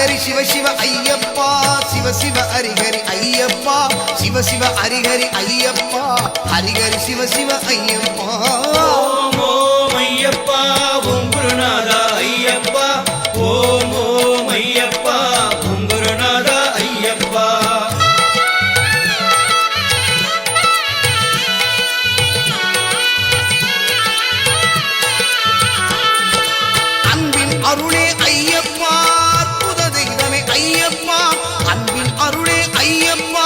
ஹரிஹரி சிவ சிவ ஐயப்பா சிவ சிவ ஹரிஹரி ஐயப்பா சிவ சிவ ஹரிஹரி ஐயப்பா ஹரிஹரி சிவ சிவ ஐயப்பா ஓம் ஓம் ஐயப்பா ஓம் குருநாதா ஐயப்பா ஓம் ஓம் ஐயப்பா ஓம் குருநாதா ஐயப்பா அன்பின் அருளே ஐயப்பா அற்புத தெய்வமே ஐயப்பா அன்பின் அருளே ஐயப்பா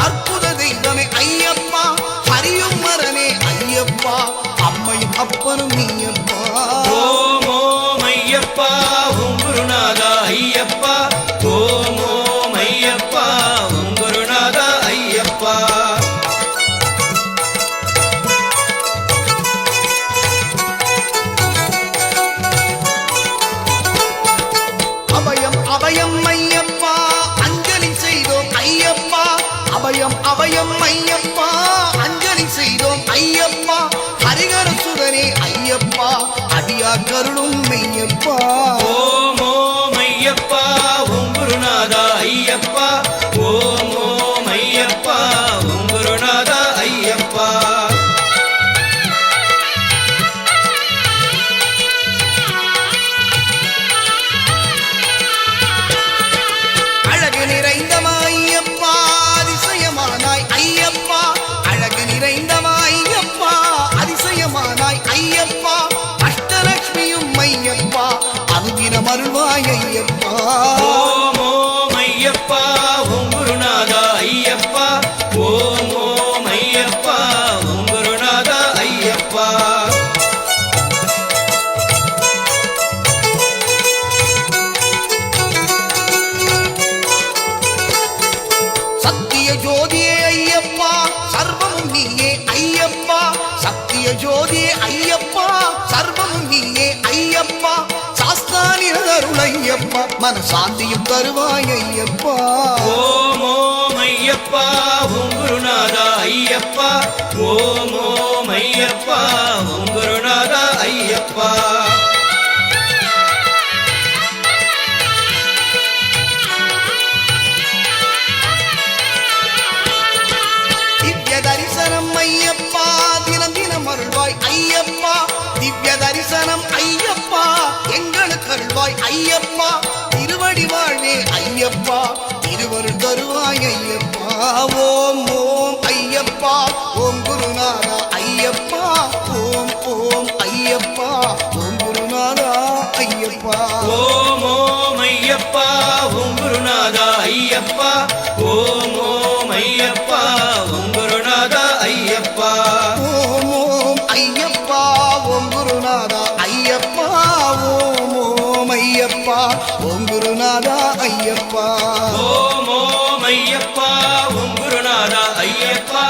அற்புத தெய்வமே ஐயப்பா ஹரியும் மரனே ஐயப்பா அம்மையும் அப்பனும் நீயப்பா ஓம் ஓம் ஐயப்பா ஓம் குருநாதா ஐயப்பா ஓம் ஓம் ஐயப்பா ஓம் குருநாதா ஐயப்பா அபயம் அபயம் ஐயப்பா அஞ்சலி செய்தோம் ஐயப்பா அபயம் அபயம் ஐயப்பா அஞ்சலி செய்தோம் ஐயப்பா ஹரிஹர சுதனே ஐயப்பா அடியா கருளும் மெய்யப்பா ஓம் ஓம் ஐயப்பா ஓம் குருநாதா ஐயப்பா ஓம் ஓம் ஐயப்பா ஓம் குருநாதா ஐயப்பா அழகு நிறைந்தவா ஐயப்பா அதிசயமானாய் ஐயப்பா அழகு நிறைந்தவா ஐயப்பா அதிசயமானாய் ஐயப்பா அஷ்டலட்சுமியும் ஐயப்பா அனுதினம் அருள்வாய் ஐயப்பா ஓம் ஓம் ஐயப்பா ஓம் குருநாதா ஐயப்பா ஓம் ஓம் ஐயப்பா ஓம் குருநாதா ஐயப்பா சத்திய ஜோதியே ஐயப்பா சர்வமும் நீயே ஐயப்பா சத்திய ஜோதியே ஐயப்பா சர்வமும் நீயே ஐயப்பா சாஸ்தானிரருள் ஐயப்பா மனசாந்தியும் தருவாய் ஐயப்பா ஓம் ஓம் ஐயப்பா ஓம் குருநாதா ஐயப்பா ஓம் ஓம் ஐயப்பா ஓம் குருநாதா ஐயப்பா திவ்ய தரிசனம் ஐயப்பா தினம் தினம் அருள்வாய் ஐயப்பா திவ்ய தரிசனம் ஐயப்பா எங்களுக்கு அருள்வாய் ஐயப்பா திருவடி வாழ்வே ஐயப்பா திருவருள் தருவாய் ஐயப்பா ஓம் ஓம் ஐயப்பா ஓம் குருநாதா ஐயப்பா ஓம் ஓம் ஐயப்பா ஓம் குருநாதா ஐயப்பா ஓம் ஓம் ஐயப்பா ஓம் குருநாதா ஐயப்பா ஓம் ஓம் ஐயப்பா ஓம் குருநாதா ஐயப்பா ஓம் ஓம் ஐயப்பா ஓம் குருநாதா ஐயப்பா ஓம் ஓம் ஐயப்பா ஓம் குருநாதா ஐயப்பா ஓம் ஓம் ஐயப்பா ஓம் குருநாதா ஐயப்பா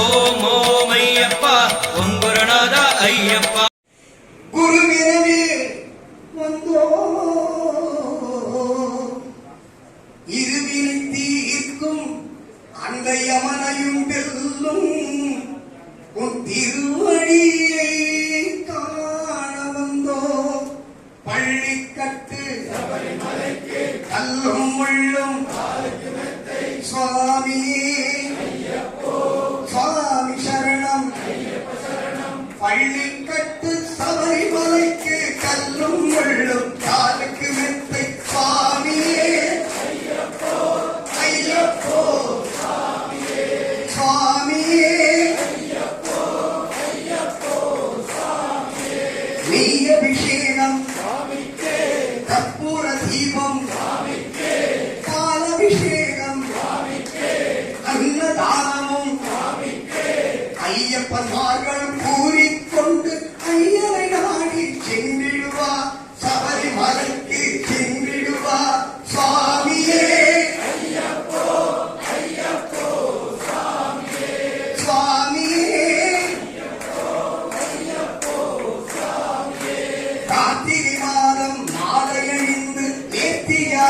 ஓம் ஓம் ஐயப்பா ஓம் குருநாதா ஐயப்பா குருவினவே வந்தோ இருவினை தீர்க்கும் அந்த யமனையும் வெல்லும் உன் திருவழியை காண வந்தோ பள்ளிக்கட்டு கல்லும் முள்ளும் சுவாமியே சுவாமி சரணம் பள்ளிக்கட்டு சபரிமலைக்கு கல்லும் முள்ளும் காலுக்கு மெத்தை சுவாமியே ஐயப்போ சுவாமியே நெய் அபிஷேகம் கற்பூர தீபம் பாலபிஷேகம் அன்னதானமும் ஐயப்பன்மார்களும் கூறிக்கொண்டு ஐயனை நாடி சென்றிடுவா சபரிமலைக்கு சென்றிடுவா சுவாமியே சுவாமியே கார்த்திகை மாதம் மாலையணிந்து நேர்த்தியா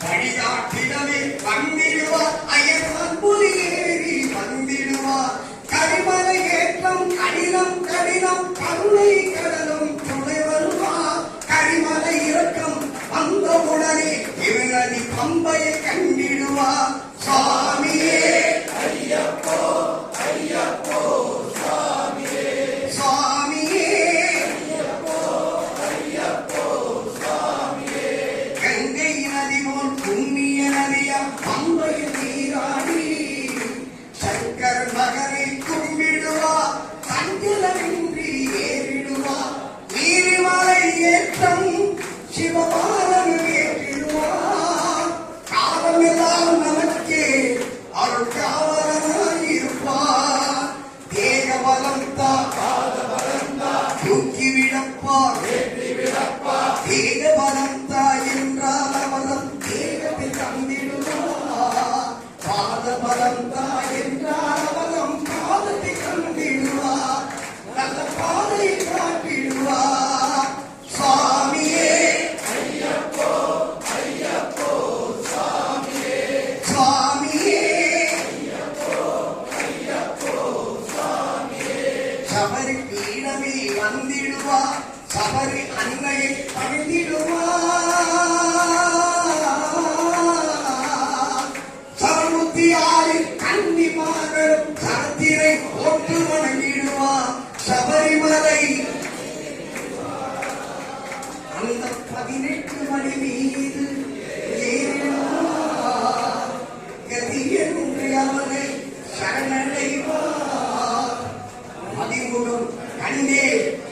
வழிகாட்டிடவே வந்திடுவார் ஐயப்பன் புலியேறி வந்திடுவார் கரிமலை ஏற்றம் கடினம் கடினம் கருணை கடலும் துணை வருவார் கரிமலை இறக்கம் வந்த உடனே இவனடி பம்பையை கண்டிடுவார் சுவாமியே ஐயப்போ ஐயப்போ சுவாமியே சுவாமியே ஐயப்போ ஐயப்போ சுவாமியே கங்கை நதி போல் புண்ணிய நதியா பம்பையில் நீராடி சங்கர் மகனை கும்பிடுவார் சஞ்சலமின்றி ஏறிடுவார் நீரிமலை ஏற்றம் சிவபாலன் ஏற்றிடுவார் காலமெல்லாம் நமக்கே அருள் காவலனாயிருப்பார் தேக பலம் தூக்கிவிடப்பார் தேக பலம் என்றால் அவரம் தேகத்தை தந்திடுவார் பாத பலம் என்றால் அவரம் பாதத்தை தந்திடுவார் நல்ல பாதையை காட்டிடுவார் சுவாமியே ஐயப்போ ஐயப்போ சுவாமியே சுவாமியே ஐயப்போ ஐயப்போ சுவாமியே சபரி பீடமே வந்திடுவார் சபரி அன்னையை பணிந்திடுவார் சரமுத்தியாரின் கன்னிமார்களும் சரத்திரை போட்டு வணங்கிடுவார் சபரிமலை அந்த 18 மணி மீது ஏறினார் கதி என்று அவனை சரணடைவார் மதிமுகம் கண்டே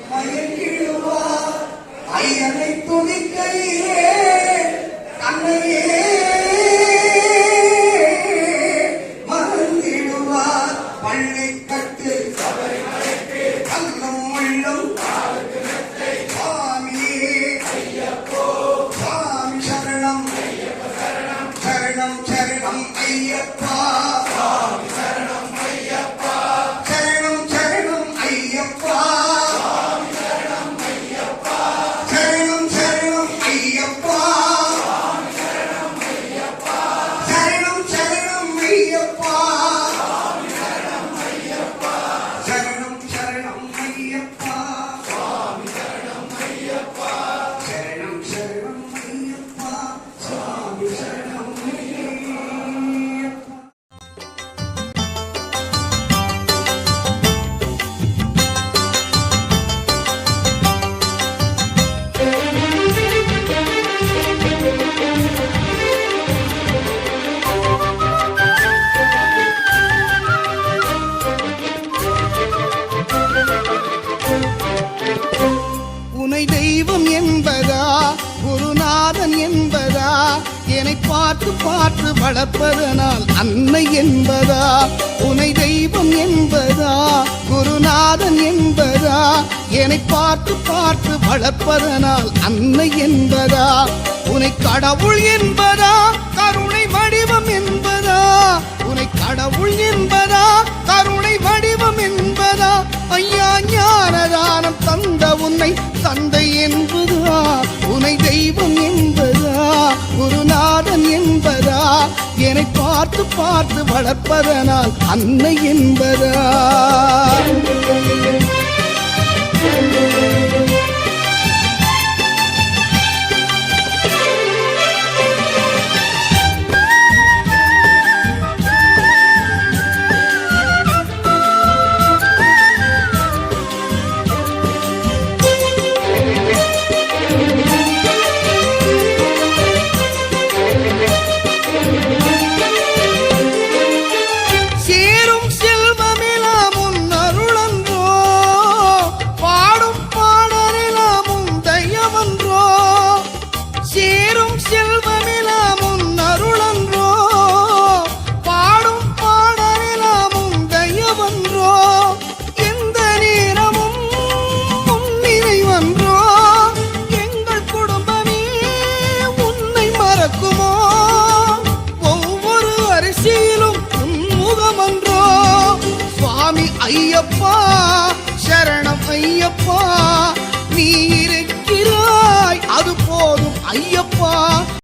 மயங்கிடுவார் ஐயனை துணிக்கையிலே தன்னையே மறந்திடுவார் பள்ளி கட்டு கல்லும் உள்ளம் சுவாமியே சுவாமி சரணம் சரணம் சரணம் ஐயப்பா சரணம் சரணம் ஐயப்பா சரணம் சரணம் ஐயப்பா சரணம் சரணம் ஐயப்பா சரணம் சரணம் ஐயப்பா சரணம் சரணம் ஐயப்பா சுவாமி சரணம் ஐயப்பா உனை தெய்வம் என்பதா குருநாதன் என்பதா என்னை பார்த்து பார்த்து வளர்ப்பதனால் அன்னை என்பதா உனை தெய்வம் என்பதா குருநாதன் என்பதா என்னை பார்த்து பார்த்து வளர்ப்பதனால் அன்னை என்பதா உனை கடவுள் என்பதா கருணை வடிவம் என்பதா உனை கடவுள் என்பதா கருணை வடிவம் என்பதா ஐயா ஞானதானம் தந்த உன்னை தந்தை என்பதா உனை தெய்வம் என்பதா குருநாதன் என்பதா என்னை பார்த்து பார்த்து வளர்ப்பதனால் அன்னை என்பதா சேரும் செல்வமெல்லாம் உன் அருளன்றோ பாடும் பாடலெல்லாம் உன் தயவன்றோ சேரும் செல்வமெல்லாம் உன் அருளன்றோ பாடும் பாடலெல்லாம் உன் தயவன்றோ எந்த நேரமும் உன் நினைவன்றோ எங்கள் குடும்பமே உன்னை மறக்குமோ ஒவ்வொரு அரிசியிலும் முகமன்றோ சுவாமி ஐயப்பா சரணம் ஐயப்பா நீர்